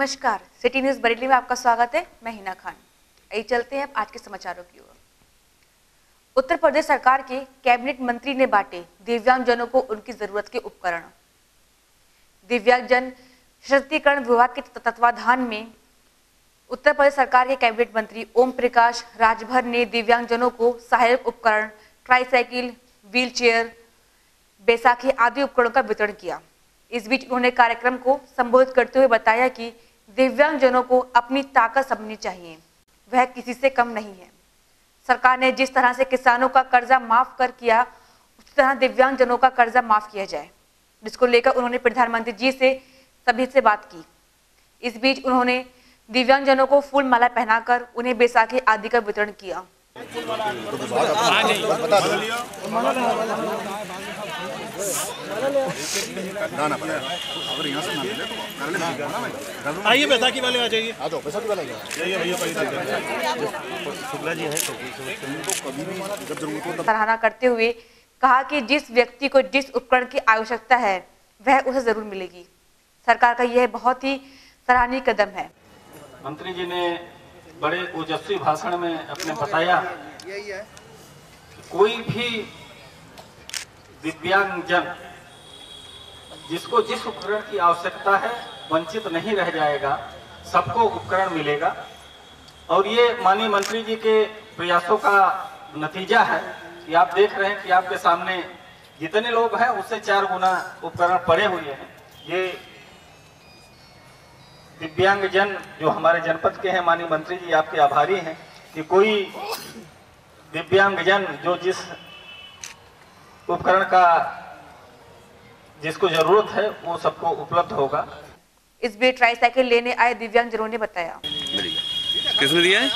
नमस्कार, city news Bareilly में आपका स्वागत है। मैं हिना खान। आइए चलते हैं आज के समाचारों की ओर। उत्तर प्रदेश सरकार के कैबिनेट मंत्री ने बांटे दिव्यांगजनों को उनकी जरूरत के उपकरण। दिव्यांगजन सशक्तिकरण विभाग के तत्वाधान में उत्तर प्रदेश सरकार के कैबिनेट मंत्री ओम प्रकाश राजभर ने दिव्यांगजनों को सहायक उपकरण, ट्राईसाइकिल, व्हील चेयर, बैसाखी आदि उपकरणों का वितरण किया। इस बीच उन्होंने कार्यक्रम को संबोधित करते हुए बताया कि दिव्यांगजनों को अपनी ताकत समझनी चाहिए, वह किसी से कम नहीं है। सरकार ने जिस तरह से किसानों का कर्जा माफ कर किया, उसी तरह दिव्यांगजनों का कर्जा माफ किया जाए, जिसको लेकर उन्होंने प्रधानमंत्री जी से सभी से बात की। इस बीच उन्होंने दिव्यांगजनों को फूल माला पहनाकर उन्हें बैसाखी आदि का वितरण किया। आइए बैसाखी वाले आ जाइए। बैसाखी वाले सराहना करते हुए कहा कि जिस व्यक्ति को जिस उपकरण की आवश्यकता है वह उसे जरूर मिलेगी। सरकार का यह बहुत ही सराहनीय कदम है। मंत्री जी ने बड़े ओजस्वी भाषण में अपने बताया कोई भी दिव्यांगजन जिसको जिस उपकरण की आवश्यकता है वंचित नहीं रह जाएगा, सबको उपकरण मिलेगा। और ये माननीय मंत्री जी के प्रयासों का नतीजा है कि आप देख रहे हैं कि आपके सामने जितने लोग हैं उससे 4 गुना उपकरण पड़े हुए हैं। ये दिव्यांगजन जो हमारे जनपद के हैं, माननीय मंत्री जी आपके आभारी हैं कि कोई दिव्यांगजन जो जिस उपकरण का जिसको जरूरत है वो सबको उपलब्ध होगा। इस बीच ट्राईसाइकिल लेने आए दिव्यांगजनों ने बताया, किसने दिया है?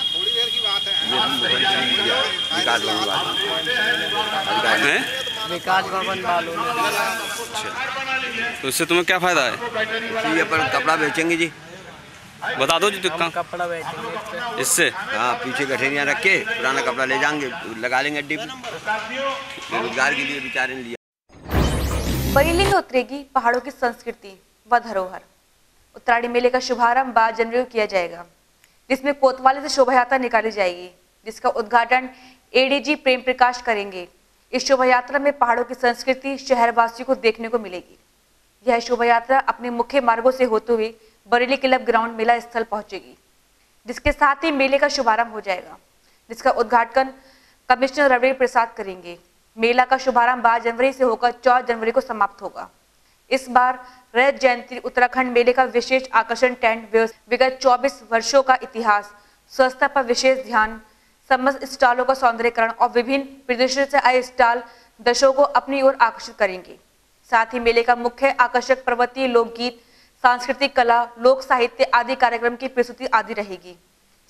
तो इससे तुम्हें क्या फायदा है? अपन कपड़ा बेचेंगे जी। बता दो जी कपड़ा बेचेंगे इससे। हाँ, पीछे गठरियाँ रख के पुराना कपड़ा ले जाएंगे, लगा लेंगे अड्डी पे। रोजगार के लिए बेचारे ने लिया। बरेली में उतरेगी पहाड़ों की संस्कृति व धरोहर। उत्तरायणी मेले का शुभारंभ 12 जनवरी को किया जाएगा, जिसमें कोतवाली से शोभा यात्रा निकाली जाएगी, जिसका उद्घाटन एडीजी प्रेम प्रकाश करेंगे। इस शोभा यात्रा में पहाड़ों की संस्कृति शहरवासियों को देखने को मिलेगी। यह शोभा यात्रा अपने मुख्य मार्गों से होते हुए बरेली क्लब ग्राउंड मेला स्थल पहुंचेगी, जिसके साथ ही मेले का शुभारंभ हो जाएगा, जिसका उद्घाटन कमिश्नर रविंद्र प्रसाद करेंगे। मेला का शुभारंभ 12 जनवरी से होकर 14 जनवरी को समाप्त होगा। इस बार रजत जयंती उत्तराखंड मेले का विशेष आकर्षण टेंट, विगत 24 वर्षों का इतिहास, स्वच्छता पर विशेष ध्यान, समस्त स्टॉलों का सौंदर्यीकरण और विभिन्न प्रदेशों से आए स्टॉल दर्शकों को अपनी ओर आकर्षित करेंगे। साथ ही मेले का मुख्य आकर्षक पर्वतीय लोकगीत, सांस्कृतिक कला, लोक साहित्य आदि कार्यक्रम की प्रस्तुति आदि रहेगी।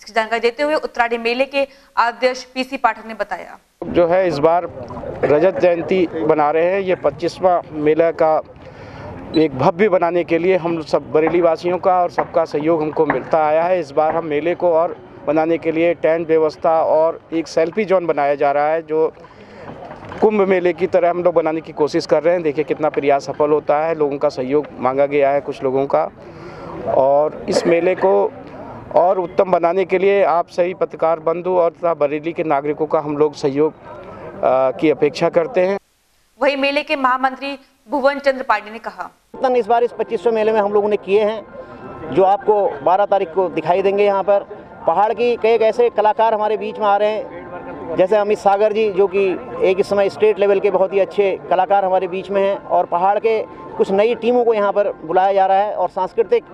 इसकी जानकारी देते हुए उत्तरायणी मेले के अध्यक्ष पीसी पाठक ने बताया, जो है इस बार रजत जयंती बना रहे हैं। ये 25वां मेला का एक भव्य बनाने के लिए हम सब बरेली वासियों का और सबका सहयोग हमको मिलता आया है। इस बार हम मेले को और बनाने के लिए टेंट व्यवस्था और एक सेल्फी जोन बनाया जा रहा है, जो कुंभ मेले की तरह हम लोग बनाने की कोशिश कर रहे हैं। देखिए कितना प्रयास सफल होता है। लोगों का सहयोग मांगा गया है कुछ लोगों का, और इस मेले को और उत्तम बनाने के लिए आप सभी पत्रकार बंधु और तथा बरेली के नागरिकों का हम लोग सहयोग की अपेक्षा करते हैं। वही मेले के महामंत्री भुवन चंद्र पांडे ने कहा, इस बार इस 25वें मेले में हम लोगों ने किए हैं, जो आपको 12 तारीख को दिखाई देंगे। यहाँ पर पहाड़ की कई ऐसे कलाकार हमारे बीच में आ रहे हैं, जैसे अमित सागर जी, जो कि एक इस समय स्टेट लेवल के बहुत ही अच्छे कलाकार हमारे बीच में हैं, और पहाड़ के कुछ नई टीमों को यहाँ पर बुलाया जा रहा है। और सांस्कृतिक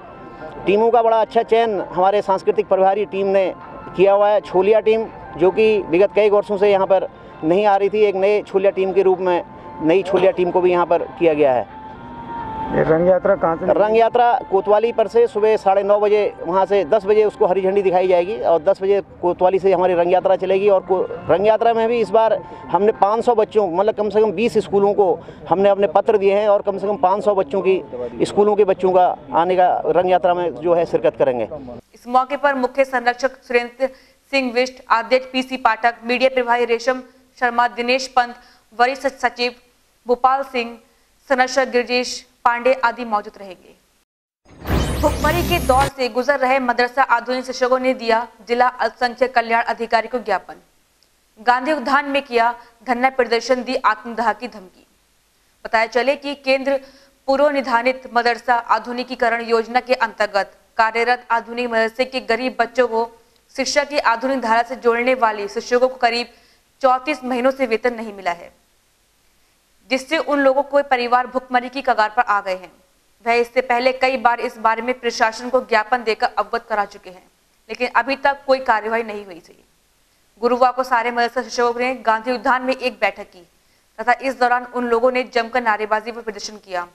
टीमों का बड़ा अच्छा चयन हमारे सांस्कृतिक प्रभारी टीम ने किया हुआ है। छोलिया टीम, जो कि विगत कई वर्षों से यहाँ पर नहीं आ रही थी, एक नए छोलिया टीम के रूप में नई छोलिया टीम को भी यहाँ पर किया गया है। ये रंग यात्रा कहाँ से? रंग यात्रा कोतवाली पर से सुबह 9:30 बजे, वहाँ से 10 बजे उसको हरी झंडी दिखाई जाएगी, और 10 बजे कोतवाली से हमारी रंग यात्रा चलेगी। और रंग यात्रा में भी इस बार हमने 500 बच्चों, मतलब कम से कम 20 स्कूलों को हमने अपने पत्र दिए हैं, और कम से कम 500 बच्चों की स्कूलों के बच्चों का आने का रंग यात्रा में जो है शिरकत करेंगे। इस मौके पर मुख्य संरक्षक सुरेंद्र सिंह विष्ट, अध्यक्ष पीसी पाठक, मीडिया प्रभारी रेशम शर्मा, दिनेश पंत, वरिष्ठ सचिव भोपाल सिंह, संरक्षक गिरजेश पांडे आदि मौजूद रहेंगे। भुखमरी के दौर से गुजर रहे मदरसा आधुनिक शिक्षकों ने दिया जिला अल्पसंख्यक कल्याण अधिकारी को ज्ञापन। गांधी उद्यान में किया धरना प्रदर्शन, दी आत्मदाह की धमकी। बताया चले कि केंद्र पूर्व निधानित मदरसा आधुनिकीकरण योजना के अंतर्गत कार्यरत आधुनिक मदरसे के गरीब बच्चों को शिक्षा की आधुनिक धारा से जोड़ने वाली शिक्षकों को करीब 34 महीनों से वेतन नहीं मिला है, जिससे उन लोगों को परिवार भुखमरी की कगार पर आ गए हैं। वह इससे पहले कई बार इस बारे में प्रशासन को ज्ञापन देकर अवगत करा चुके हैं, लेकिन अभी तक कोई कार्यवाही नहीं हुई थी। गुरुवार को सारे मदरसा शिक्षकों ने गांधी उद्यान में एक बैठक की तथा इस दौरान उन लोगों ने जमकर नारेबाजी व प्रदर्शन किया।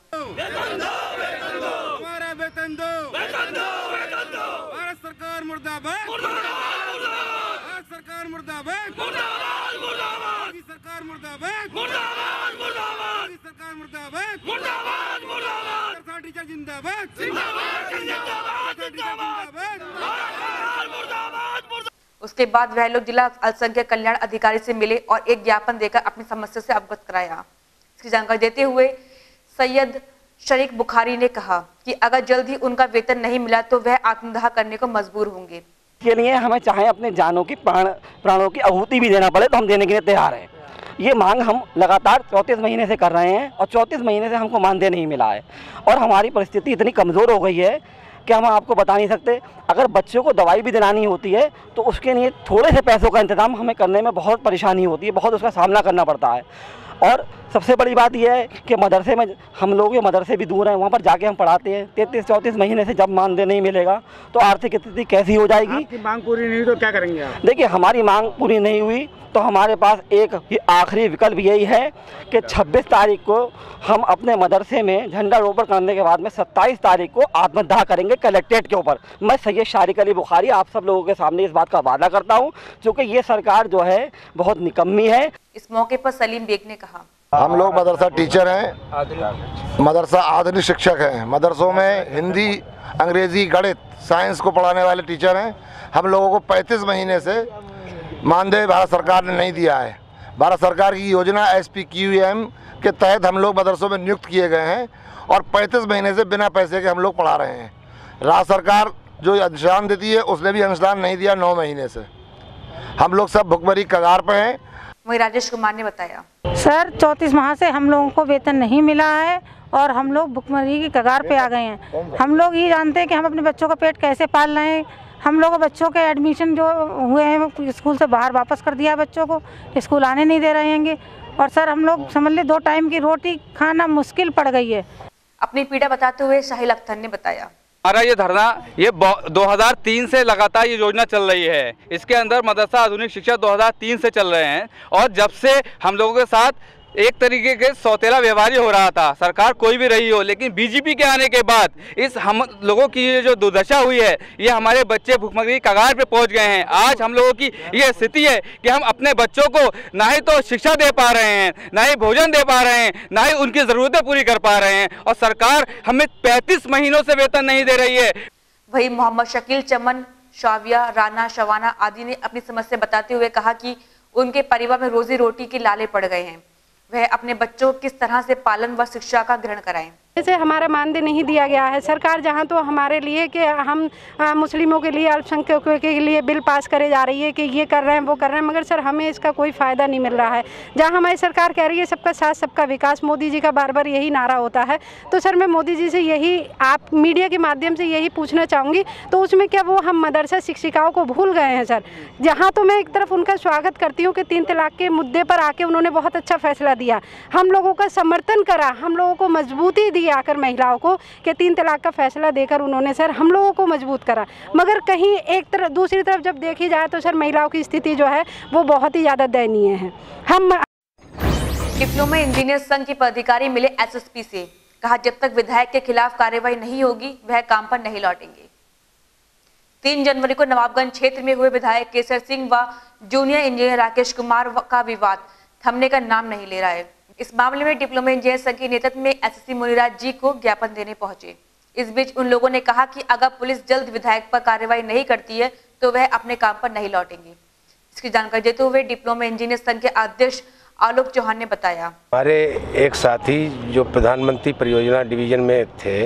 सरकार मुर्दाबाद, सरकार मुर्दाबाद, सरकार मुर्दाबाद, सरकार मुर्दाबाद, टीचर जिंदाबाद, उसके बाद वह लोग जिला अल्पसंख्यक कल्याण अधिकारी से मिले और एक ज्ञापन देकर अपनी समस्या से अवगत कराया। इसकी जानकारी देते हुए सैयद शरीक बुखारी ने कहा कि अगर जल्द ही उनका वेतन नहीं मिला तो वह आत्मदाह करने को मजबूर होंगे। के लिए हमें चाहे अपने जानों की प्राणों की आहुति भी देना पड़े तो हम देने के लिए तैयार हैं। ये मांग हम लगातार 34 महीने से कर रहे हैं और 34 महीने से हमको मानदेय नहीं मिला है और हमारी परिस्थिति इतनी कमज़ोर हो गई है कि हम आपको बता नहीं सकते। अगर बच्चों को दवाई भी दिलानी होती है तो उसके लिए थोड़े से पैसों का इंतजाम हमें करने में बहुत परेशानी होती है, बहुत उसका सामना करना पड़ता है। और सबसे बड़ी बात यह है कि मदरसे में हम लोग, ये मदरसे भी दूर हैं, वहाँ पर जाके हम पढ़ाते हैं। 33-34 महीने से जब मानदेय नहीं मिलेगा तो आर्थिक स्थिति कैसी हो जाएगी। आपकी मांग पूरी नहीं हुई तो क्या करेंगे आप? देखिए, हमारी मांग पूरी नहीं हुई तो हमारे पास एक आखिरी विकल्प यही है कि 26 तारीख को हम अपने मदरसे में झंडारोपण करने के बाद में 27 तारीख को आत्मदाह करेंगे कलेक्ट्रेट के ऊपर। मैं सैयद शारिक अली बुखारी आप सब लोगों के सामने इस बात का वादा करता हूं, क्योंकि ये सरकार जो है बहुत निकम्मी है। इस मौके पर सलीम बेग ने कहा, हम लोग मदरसा टीचर हैं, मदरसा आधुनिक शिक्षक हैं। मदरसों में हिंदी, अंग्रेजी, गणित, साइंस को पढ़ाने वाले टीचर हैं। हम लोगों को 35 महीने से मानदेय भारत सरकार ने नहीं दिया है। भारत सरकार की योजना SPQM के तहत हम लोग मदरसों में नियुक्त किए गए हैं और 35 महीने से बिना पैसे के हम लोग पढ़ा रहे हैं। राज्य सरकार जो अनुदान देती है उसने भी अनुदान नहीं दिया 9 महीने से। हम लोग सब भुखमरी कगार पे हैं। वहीं राजेश कुमार ने बताया, सर 34 माह से हम लोगों को वेतन नहीं मिला है और हम लोग भुखमरी की कगार पे आ गए हैं। हम लोग ये जानते हैं कि हम अपने बच्चों का पेट कैसे पाल रहे हैं। हम लोगों बच्चों के एडमिशन जो हुए हैं स्कूल से बाहर वापस कर दिया, बच्चों को स्कूल आने नहीं दे रहे हैं। और सर हम लोग समझ ले 2 टाइम की रोटी खाना मुश्किल पड़ गई है। अपनी पीड़ा बताते हुए शाहिल अख्तर ने बताया, हमारा ये धरना 2003 से लगातार ये योजना चल रही है। इसके अंदर मदरसा आधुनिक शिक्षा 2003 से चल रहे हैं और जब से हम लोगों के साथ एक तरीके के सौतेला व्यवहार हो रहा था, सरकार कोई भी रही हो, लेकिन बीजेपी के आने के बाद इस हम लोगों की ये जो दुर्दशा हुई है, ये हमारे बच्चे भुखमरी की कगार पे पहुंच गए हैं। आज हम लोगों की ये स्थिति है कि हम अपने बच्चों को ना ही तो शिक्षा दे पा रहे हैं, ना ही भोजन दे पा रहे हैं, ना ही उनकी ज़रूरतें पूरी कर पा रहे हैं और सरकार हमें 35 महीनों से वेतन नहीं दे रही है। वही मोहम्मद शकील, चमन, शाविया, राना, शवाना आदि ने अपनी समस्या बताते हुए कहा कि उनके परिवार में रोजी रोटी के लाले पड़ गए हैं। वह अपने बच्चों को किस तरह से पालन व शिक्षा का ग्रहण कराएं। जैसे हमारा मानदेय नहीं दिया गया है, सरकार जहां तो हमारे लिए कि हम मुस्लिमों के लिए, अल्पसंख्यकों के लिए बिल पास करे जा रही है कि ये कर रहे हैं वो कर रहे हैं, मगर सर हमें इसका कोई फ़ायदा नहीं मिल रहा है। जहां हमारी सरकार कह रही है सबका साथ सबका विकास, मोदी जी का बार बार यही नारा होता है। तो सर मैं मोदी जी से यही, आप मीडिया के माध्यम से यही पूछना चाहूँगी, तो उसमें क्या वो हम मदरसा शिक्षिकाओं को भूल गए हैं सर? जहाँ तो मैं एक तरफ उनका स्वागत करती हूँ कि 3 तलाक के मुद्दे पर आके उन्होंने बहुत अच्छा फैसला दिया, हम लोगों का समर्थन करा, हम लोगों को मजबूती दी आकर महिलाओं को कि 3 तलाक का फैसला देकर उन्होंने सर हम लोगों को मजबूत करा। मगर कहीं एक तरफ दूसरी तरफ जब देखी जाए तो सर महिलाओं की स्थिति जो है वो बहुत ही ज़्यादा दयनीय है। हम डिप्लोमा इंजीनियर संघ के पदाधिकारी मिले SSP से, कहा जब तक विधायक के खिलाफ कार्रवाई नहीं होगी वह काम पर नहीं लौटेंगे। 3 जनवरी को नवाबगंज क्षेत्र में हुए विधायक केसर सिंह व जूनियर इंजीनियर राकेश कुमार का विवाद थमने का नाम नहीं ले रहा है। इस मामले में डिप्लोमा इंजीनियर संघ के नेतृत्व में SSC मुनिराज जी को ज्ञापन देने पहुंचे। इस बीच उन लोगों ने कहा कि अगर पुलिस जल्द विधायक पर कार्रवाई नहीं करती है तो वह अपने काम पर नहीं लौटेंगे। इसकी जानकारी देते हुए डिप्लोमा इंजीनियर संघ के अध्यक्ष आलोक चौहान ने बताया। हमारे एक साथी जो प्रधानमंत्री परियोजना डिवीजन में थे,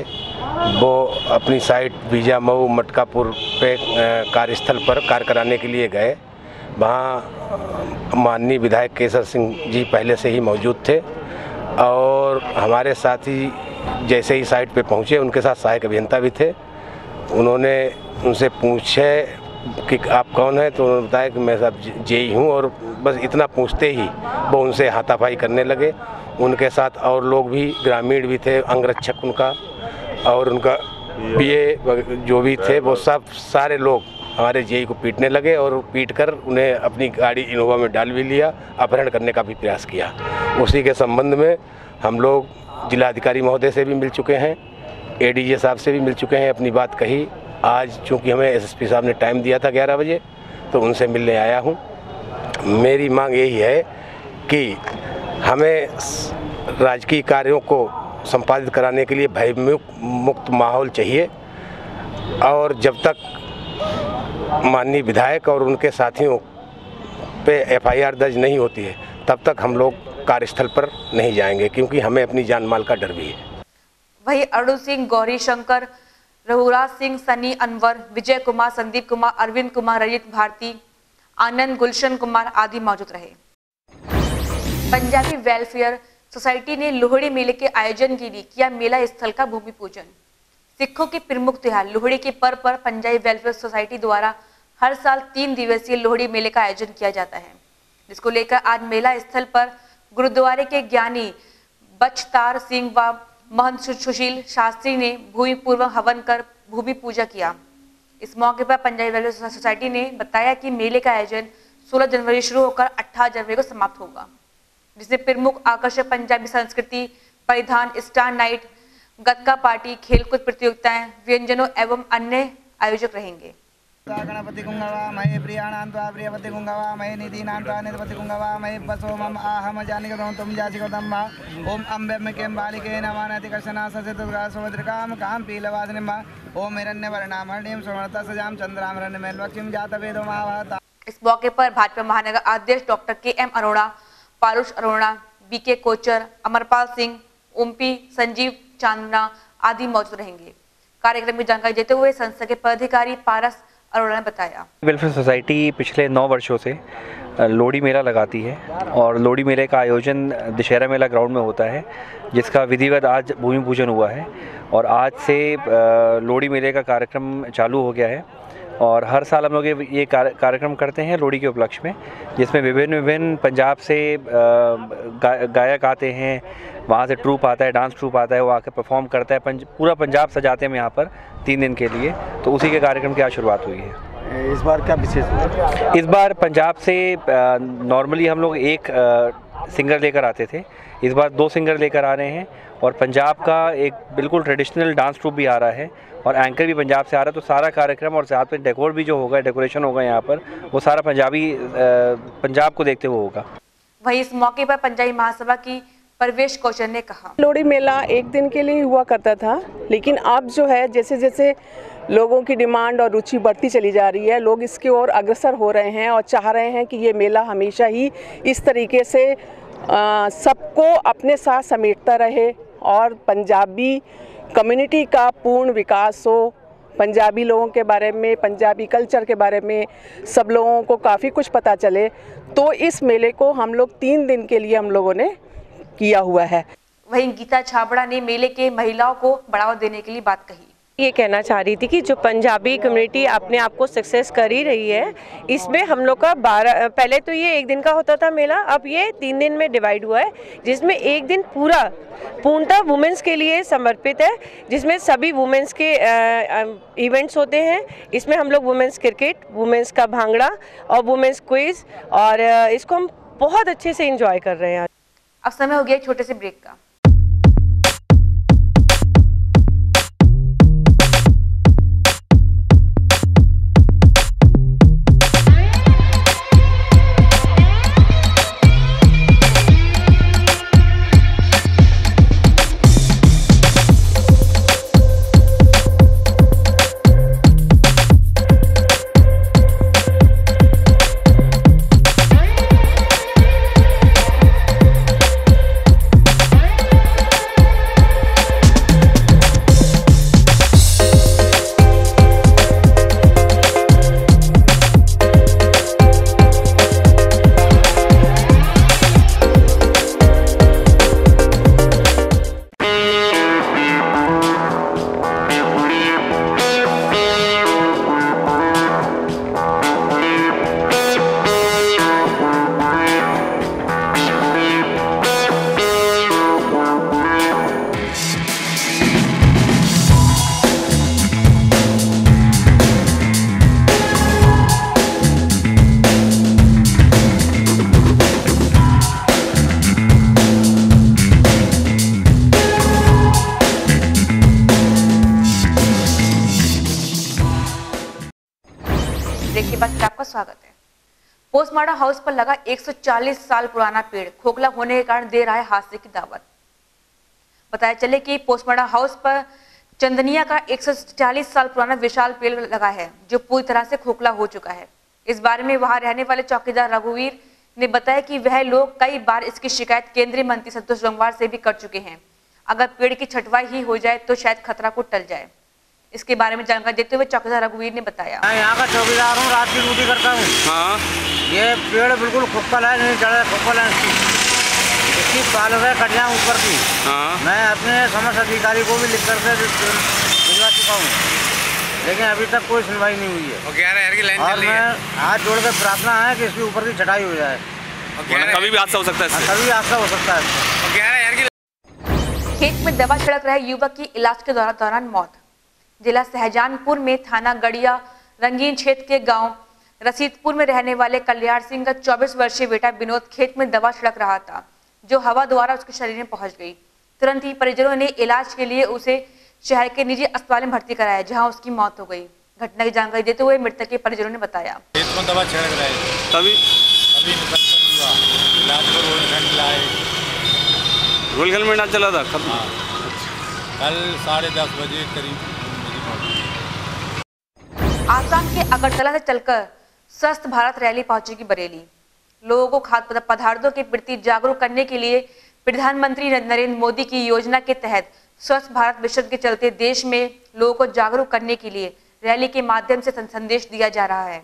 वो अपनी साइट बीजा मऊ मटकापुर पे कार्यस्थल पर कार्य कराने के लिए गए। वहाँ माननीय विधायक केसर सिंह जी पहले से ही मौजूद थे और हमारे साथी जैसे ही साइट पे पहुँचे उनके साथ सहायक अभियंता भी थे। उन्होंने उनसे पूछे कि आप कौन हैं, तो उन्होंने बताया कि मैं सब जेई हूँ, और बस इतना पूछते ही वो उनसे हाथापाई करने लगे। उनके साथ और लोग भी, ग्रामीण भी थे, अंगरक्षक उनका और उनका पीए जो भी थे, वो सब सारे लोग हमारे जेई को पीटने लगे और पीट कर उन्हें अपनी गाड़ी इनोवा में डाल भी लिया, अपहरण करने का भी प्रयास किया। उसी के संबंध में हम लोग जिलाधिकारी महोदय से भी मिल चुके हैं, एडीजे साहब से भी मिल चुके हैं, अपनी बात कही। आज चूँकि हमें एसएसपी साहब ने टाइम दिया था 11 बजे, तो उनसे मिलने आया हूँ। मेरी मांग यही है कि हमें राजकीय कार्यों को संपादित कराने के लिए भय मुक्त माहौल चाहिए, और जब तक माननीय विधायक और उनके साथियों पे एफआईआर दर्ज नहीं होती है तब तक हम लोग कार्यस्थल पर नहीं जाएंगे, क्योंकि हमें अपनी जान माल का डर भी है। वहीं अरुण सिंह, गौरी शंकर, रघुराज सिंह, सनी अनवर, विजय कुमार, संदीप कुमार, अरविंद कुमार, रजित भारती, आनंद, गुलशन कुमार आदि मौजूद रहे। पंजाबी वेलफेयर सोसाइटी ने लोहड़ी मेले के आयोजन के लिए किया मेला स्थल का भूमि पूजन। सिखों के प्रमुख त्योहार लोहड़ी के पर्व पर पंजाबी वेलफेयर सोसाइटी द्वारा हर साल 3 दिवसीय लोहड़ी मेले का आयोजन किया जाता है, जिसको लेकर आज मेला स्थल पर गुरुद्वारे के ज्ञानी बचतार सिंह व महंत सुशील शास्त्री ने भूमि पूर्व हवन कर भूमि पूजा किया। इस मौके पर पंजाबी वेलफेयर सोसाइटी ने बताया कि मेले का आयोजन 16 जनवरी शुरू होकर 18 जनवरी को समाप्त होगा, जिसमें प्रमुख आकर्षक पंजाबी संस्कृति, परिधान, स्टार नाइट, गतका पार्टी, खेलकूद प्रतियोगिताएं, व्यंजनों एवं अन्य आयोजक रहेंगे। गणपति गुंगवा महे प्रियाणान्त्वा प्रियपति गुंगवा महे निधिनान्त्वा निधिपति गुंगवा महे बसो मम आहम जानिकतो तुम जासिकतम वा ओम अम्बे केम बालिके नमानति कर्षणा सचतुर्गा सुभद्रकाम काम पीलवादिनिम ओम हिरण्यवर्णामणिम सुवर्णता सजाम चंद्रामरण्यमेन लक्ष्मीं जातवेदो मावहता। इस मौके पर भाजपा महानगर अध्यक्ष doctor K M. Arora, Parush Arora, B K Kochar, Amarpal Singh, ओमपी, संजीव चांदना आदि मौजूद रहेंगे। कार्यक्रम की जानकारी देते हुए संस्था के पदाधिकारी पारस अरोड़ा ने बताया, वेलफेयर सोसाइटी पिछले 9 वर्षों से लोहड़ी मेला लगाती है और लोहड़ी मेले का आयोजन दशहरा मेला ग्राउंड में होता है, जिसका विधिवत आज भूमि पूजन हुआ है और आज से लोहड़ी मेले का कार्यक्रम चालू हो गया है। और हर साल हम लोग ये कार्यक्रम करते हैं लोहड़ी के उपलक्ष्य में, जिसमें विभिन्न पंजाब से गायक आते हैं, वहाँ से ट्रूप आता है, डांस ट्रूप आता है, वो आकर परफॉर्म करता है। पूरा पंजाब सजाते हैं हम यहाँ पर 3 दिन के लिए, तो उसी के कार्यक्रम की आज शुरुआत हुई है। इस बार क्या विशेष है? इस बार पंजाब से नॉर्मली हम लोग एक सिंगर लेकर आते थे, इस बार 2 सिंगर लेकर आ रहे हैं और पंजाब का एक बिल्कुल ट्रेडिशनल डांस ट्रूप भी आ रहा है और एंकर भी पंजाब से आ रहा है। तो सारा कार्यक्रम और साथ में डेकोर भी जो होगा, डेकोरेशन होगा यहाँ पर, वो सारा पंजाब को देखते हुए होगा। वहीं इस मौके पर पंजाबी महासभा की परवेश कौशल ने कहा, लोहड़ी मेला एक दिन के लिए हुआ करता था, लेकिन अब जो है जैसे जैसे लोगों की डिमांड और रुचि बढ़ती चली जा रही है, लोग इसकी ओर अग्रसर हो रहे हैं और चाह रहे हैं कि ये मेला हमेशा ही इस तरीके से सबको अपने साथ समेटता रहे और पंजाबी कम्युनिटी का पूर्ण विकास हो, पंजाबी लोगों के बारे में, पंजाबी कल्चर के बारे में सब लोगों को काफ़ी कुछ पता चले। तो इस मेले को हम लोग 3 दिन के लिए हम लोगों ने किया हुआ है। वहीं गीता छाबड़ा ने मेले के महिलाओं को बढ़ावा देने के लिए बात कही। ये कहना चाह रही थी कि जो पंजाबी कम्युनिटी अपने आप को सक्सेस कर ही रही है, इसमें हम लोग का पहले तो ये 1 दिन का होता था मेला, अब ये 3 दिन में डिवाइड हुआ है, जिसमें 1 दिन पूर्णतः वुमेन्स के लिए समर्पित है, जिसमें सभी वुमेन्स के इवेंट्स होते हैं। इसमें हम लोग वुमेन्स क्रिकेट, वुमेन्स का भांगड़ा और वुमेन्स क्विज, और इसको हम बहुत अच्छे से इंजॉय कर रहे हैं। अब समय हो गया छोटे से ब्रेक का। ब्रेक के बाद फिर आपका स्वागत है। पोस्टमार्टम हाउस पर लगा 140 साल पुराना पेड़ खोखला होने के कारण दे रहा है हादसे की दावत। बताया चले कि पोस्टमार्टम हाउस पर चंदनिया का 140 साल पुराना विशाल पेड़ लगा है जो पूरी तरह से खोखला हो चुका है। इस बारे में वहां रहने वाले चौकीदार रघुवीर ने बताया कि वह लोग कई बार इसकी शिकायत केंद्रीय मंत्री संतोष गंगवार से भी कर चुके हैं। अगर पेड़ की छटवाई ही हो जाए तो शायद खतरा को टल जाए। इसके बारे में जानकारी देते हुए चौकीदार रघुवीर ने बताया, मैं यहाँ का चौकीदार हूँ, रात की ड्यूटी करता हूँ। हाँ। ये पेड़ बिल्कुल खोखल है, नहीं चढ़ा खोखल है, इसकी पाल है कटियाँ ऊपर की। हाँ। मैं अपने समस्त अधिकारी को भी लिख करके भिजवा चुका हूँ, लेकिन अभी तक कोई सुनवाई नहीं हुई है। 11 की लाइन और मैं हाथ जोड़ के प्रार्थना है कि इसके ऊपर की छटाई हो जाए। कभी भी हादसा हो सकता है, कभी हादसा हो सकता है। खेत में दवा छिड़क रहे युवक की इलाज के दौरान मौत। जिला शाहजहानपुर में थाना गड़िया रंगीन क्षेत्र के गांव रसीदपुर में रहने वाले कल्याण सिंह का 24 वर्षीय बेटा विनोद खेत में दवा छिड़क रहा था, जो हवा द्वारा उसके शरीर में पहुंच गई। तुरंत ही परिजनों ने इलाज के लिए उसे शहर के निजी अस्पताल में भर्ती कराया, जहां उसकी मौत हो गई। घटना की जानकारी देते हुए मृतक के परिजनों ने बताया, खेत में दवा छिड़क रहे तभी रोलखंड में इलाज चला था। कल 10:30 बजे करीब आसाम के अगरतला से चलकर स्वस्थ भारत रैली पहुंचेगी बरेली। लोगों को खाद्य पदार्थों के प्रति जागरूक करने के लिए प्रधानमंत्री नरेंद्र मोदी की योजना के तहत स्वच्छ भारत मिशन के चलते देश में लोगों को जागरूक करने के लिए रैली के माध्यम से संदेश दिया जा रहा है।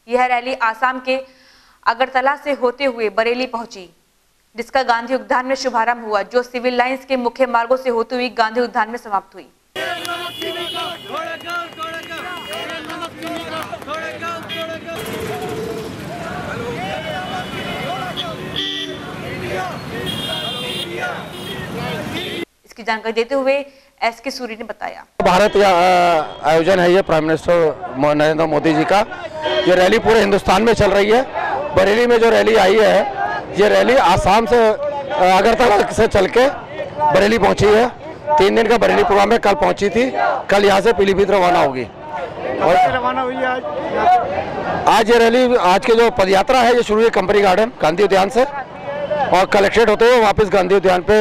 यह रैली आसाम के अगरतला से होते हुए बरेली पहुंची, जिसका गांधी उद्यान में शुभारंभ हुआ, जो सिविल लाइंस के मुख्य मार्गों से होती हुई गांधी उद्यान में समाप्त हुई। इसकी जानकारी देते हुए एसके सूरी ने बताया, भारत आयोजन है ये प्राइम मिनिस्टर नरेंद्र मोदी जी का। ये रैली पूरे हिंदुस्तान में चल रही है। बरेली में जो रैली आई है, ये रैली आसाम से अगरतला से चल के बरेली पहुंची है। 3 दिन का बरेली प्रोग्राम में कल पहुंची थी। कल यहाँ से पीलीभीत रवाना होगी। और रवाना हुई आज ये रैली, आज की जो पदयात्रा है, ये शुरू हुई कंपनी गार्डन गांधी उद्यान से और कलेक्ट्रेट होते हुए वापस गांधी उद्यान पे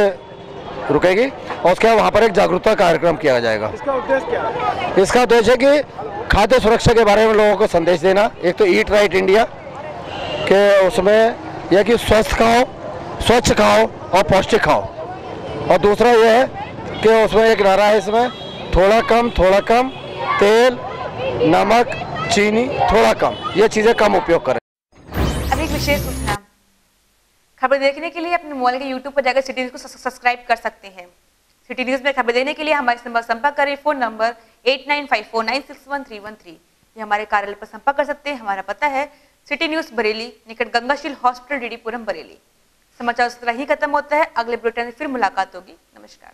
रुकेगी और उसके बाद वहाँ पर एक जागरूकता कार्यक्रम किया जाएगा। इसका उद्देश्य क्या है? इसका उद्देश्य है कि खाद्य सुरक्षा के बारे में लोगों को संदेश देना। एक तो ईट राइट इंडिया के उसमें यह कि स्वस्थ खाओ, स्वच्छ खाओ और पौष्टिक खाओ। और दूसरा यह है कि उसमें एक नारा है, इसमें थोड़ा कम तेल, नमक, चीनी थोड़ा कम, ये चीज़ें कम उपयोग करें। अब एक विशेष सूचना, खबर देखने के लिए अपने मोबाइल के यूट्यूब पर जाकर सिटी न्यूज को सब्सक्राइब कर सकते हैं। सिटी न्यूज में खबर देने के लिए हमारे नंबर संपर्क करें। Phone number 8954961313। ये हमारे कार्यालय पर संपर्क कर सकते हैं। हमारा पता है सिटी न्यूज बरेली, निकट गंगाशील हॉस्पिटल, डीडी पुरम, बरेली। समाचार इस तरह ही खत्म होता है। अगले बुलेटिन में फिर मुलाकात होगी। नमस्कार।